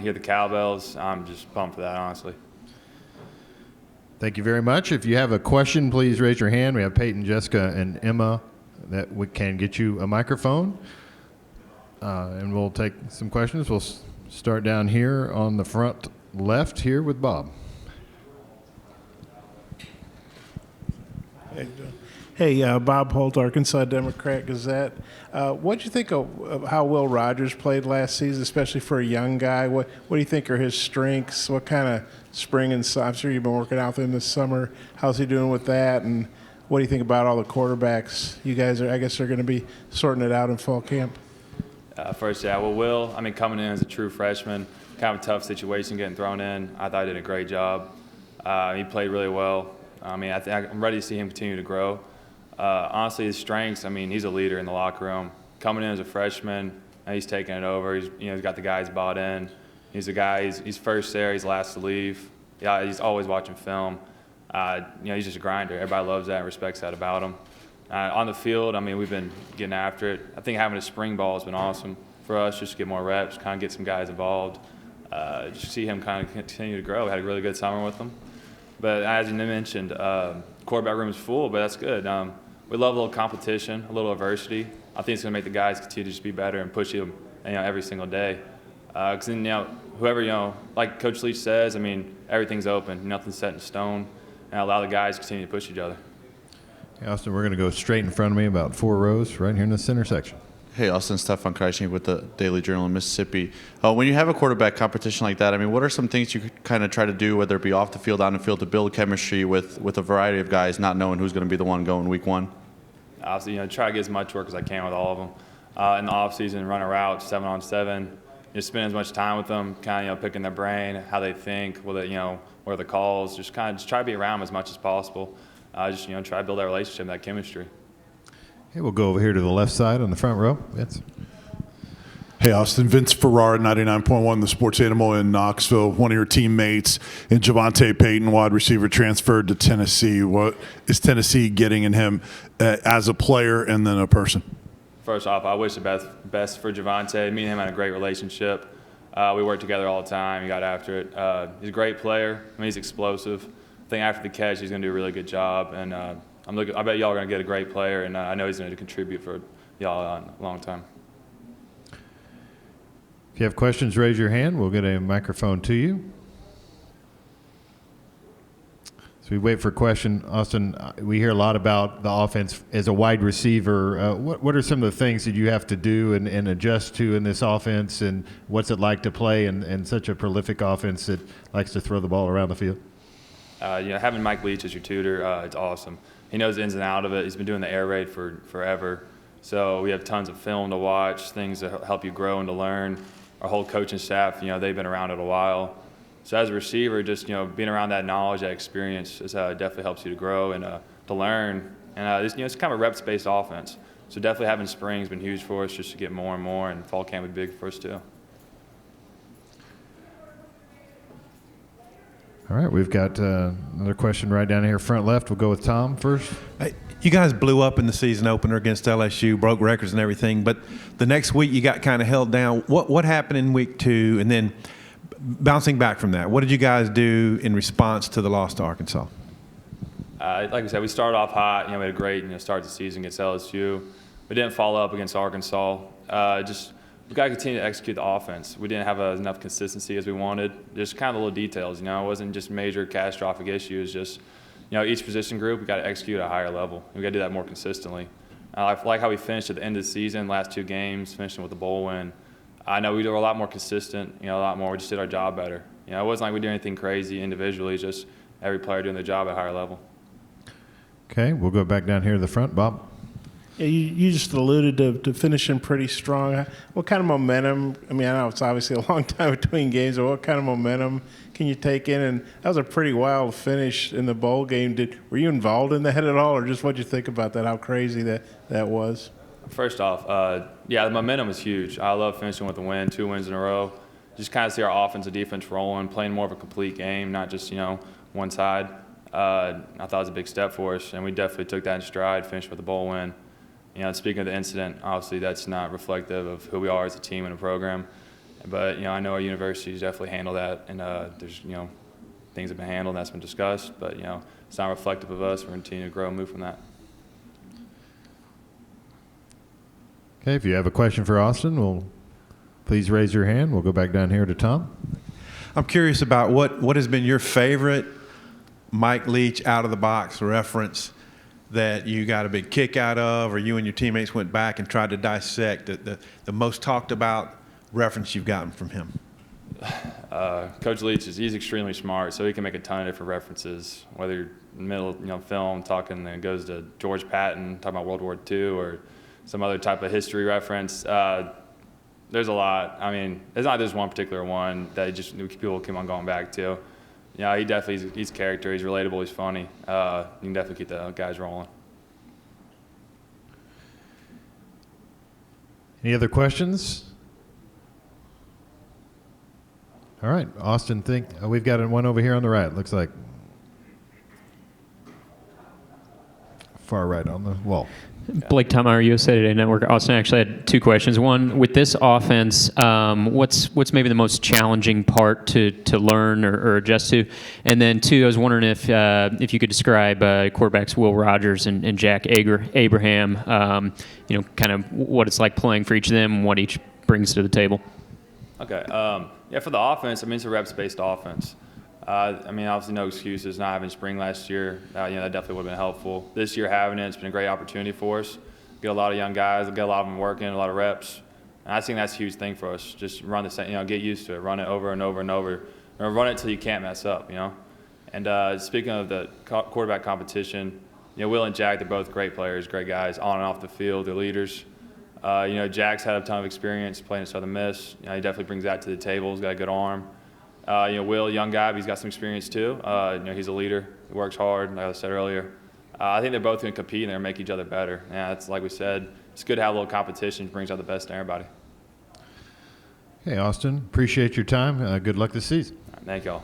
hear the cowbells. I'm just pumped for that, honestly. Thank you very much. If you have a question, please raise your hand. We have Peyton, Jessica, and Emma that we can get you a microphone. And we'll take some questions. We'll start down here on the front left here with Bob. Hey, Bob Holt, Arkansas Democrat-Gazette. What do you think of how Will Rogers played last season, especially for a young guy? What do you think are his strengths? What kind of spring and I'm sure you've been working out with him this summer. How's he doing with that? And what do you think about all the quarterbacks? You guys are going to be sorting it out in fall camp. First, Will, coming in as a true freshman, kind of a tough situation getting thrown in. I thought he did a great job. He played really well. I'm ready to see him continue to grow. Honestly, his strengths, he's a leader in the locker room. Coming in as a freshman, he's taking it over. He's got the guys bought in. He's a guy, he's first there, he's last to leave. Yeah, he's always watching film. He's just a grinder. Everybody loves that and respects that about him. On the field, we've been getting after it. I think having a spring ball has been awesome for us, just to get more reps, kind of get some guys involved. Just see him kind of continue to grow. We had a really good summer with him. But as you mentioned, quarterback room is full, but that's good. We love a little competition, a little adversity. I think it's going to make the guys continue to just be better and push you, every single day. Because then, whoever, like Coach Leach says, everything's open, nothing's set in stone, and allow the guys to continue to push each other. Hey, Austin, we're going to go straight in front of me about 4 rows right here in the center section. Hey, Austin, Stefan Kreisnig with the Daily Journal in Mississippi. When you have a quarterback competition like that, what are some things you could kind of try to do, whether it be off the field, on the field, to build chemistry with a variety of guys, not knowing who's going to be the one going week one? Obviously, try to get as much work as I can with all of them. In the offseason, run a route 7-on-7, just spend as much time with them, kind of, picking their brain, how they think, what are the calls, just try to be around them as much as possible. Try to build that relationship, that chemistry. Okay, we'll go over here to the left side on the front row. Yes. Hey, Austin. Vince Ferrara, 99.1 The Sports Animal in Knoxville. One of your teammates in Javonte Payton, wide receiver, transferred to Tennessee. What is Tennessee getting in him as a player and then a person? First off, I wish the best for Javonte. Me and him had a great relationship. We worked together all the time. He got after it. He's a great player. He's explosive. I think after the catch, he's going to do a really good job. And I bet y'all are going to get a great player, and I know he's going to contribute for y'all a long time. If you have questions, raise your hand. We'll get a microphone to you. So we wait for a question. Austin, we hear a lot about the offense as a wide receiver. What are some of the things that you have to do and adjust to in this offense, and what's it like to play in such a prolific offense that likes to throw the ball around the field? Having Mike Leach as your tutor, it's awesome. He knows the ins and outs of it. He's been doing the air raid for forever. So we have tons of film to watch, things to help you grow and to learn. Our whole coaching staff, they've been around it a while. So as a receiver, just, being around that knowledge, that experience definitely helps you to grow and to learn. And it's kind of a reps-based offense. So definitely having spring has been huge for us just to get more and more, and fall camp would be big for us too. All right, we've got another question right down here front left. We'll go with Tom first. Hey, you guys blew up in the season opener against LSU, broke records and everything, but the next week you got kind of held down. What happened in week 2, and then bouncing back from that, what did you guys do in response to the loss to Arkansas? Like I said, we started off hot. We had a great start to the season against LSU. We didn't follow up against Arkansas. We got to continue to execute the offense. We didn't have enough consistency as we wanted. Just kind of the little details, It wasn't just major catastrophic issues. Just, each position group, we got to execute at a higher level. We got to do that more consistently. I like how we finished at the end of the season, last 2 games, finishing with a bowl win. I know we were a lot more consistent, a lot more. We just did our job better. It wasn't like we did anything crazy individually. It's just every player doing their job at a higher level. Okay, we'll go back down here to the front. Bob? Yeah, you just alluded to finishing pretty strong. What kind of momentum? I know it's obviously a long time between games, but what kind of momentum can you take in? And that was a pretty wild finish in the bowl game. Were you involved in that at all, or just what you think about that, how crazy that was? First off, the momentum was huge. I love finishing with a win, 2 wins in a row. Just kind of see our offense and defense rolling, playing more of a complete game, not just, one side. I thought it was a big step for us, and we definitely took that in stride, finished with a bowl win. Speaking of the incident, obviously that's not reflective of who we are as a team and a program. But, I know our universities definitely handle that, and there's, things have been handled and that's been discussed, but, it's not reflective of us. We're going to continue to grow and move from that. Okay, if you have a question for Austin, please raise your hand. We'll go back down here to Tom. I'm curious about what has been your favorite Mike Leach out-of-the-box reference that you got a big kick out of, or you and your teammates went back and tried to dissect the most talked about reference you've gotten from him? Coach Leach he's extremely smart, so he can make a ton of different references, whether you're in the middle of film talking and it goes to George Patton, talking about World War II, or some other type of history reference. There's a lot. I mean, it's not just one particular one that people keep on going back to. He definitely, he's character, he's relatable, he's funny. You can definitely keep the guys rolling. Any other questions? All right, Austin, we've got one over here on the right, looks like. Far right on the wall. Blake Tommeyer, USA Today Network. Austin, I actually had two questions. One, with this offense, what's maybe the most challenging part to learn or adjust to? And then two, I was wondering if you could describe quarterbacks Will Rogers and Jack Abraham, kind of what it's like playing for each of them and what each brings to the table. Okay. For the offense, it's a reps-based offense. Obviously no excuses not having spring last year. That definitely would have been helpful. This year having it's been a great opportunity for us. Get a lot of young guys, get a lot of them working, a lot of reps. And I think that's a huge thing for us. Just run the same, get used to it. Run it over and over and over. Or run it until you can't mess up, And speaking of the quarterback competition, Will and Jack, they're both great players, great guys, on and off the field. They're leaders. Jack's had a ton of experience playing at Southern Miss. He definitely brings that to the table. He's got a good arm. Will, young guy, but he's got some experience too. He's a leader. He works hard, like I said earlier. I think they're both going to compete and they're going to make each other better. Yeah, it's like we said. It's good to have a little competition. It brings out the best in everybody. Hey, Austin, appreciate your time. Good luck this season. All right, thank y'all.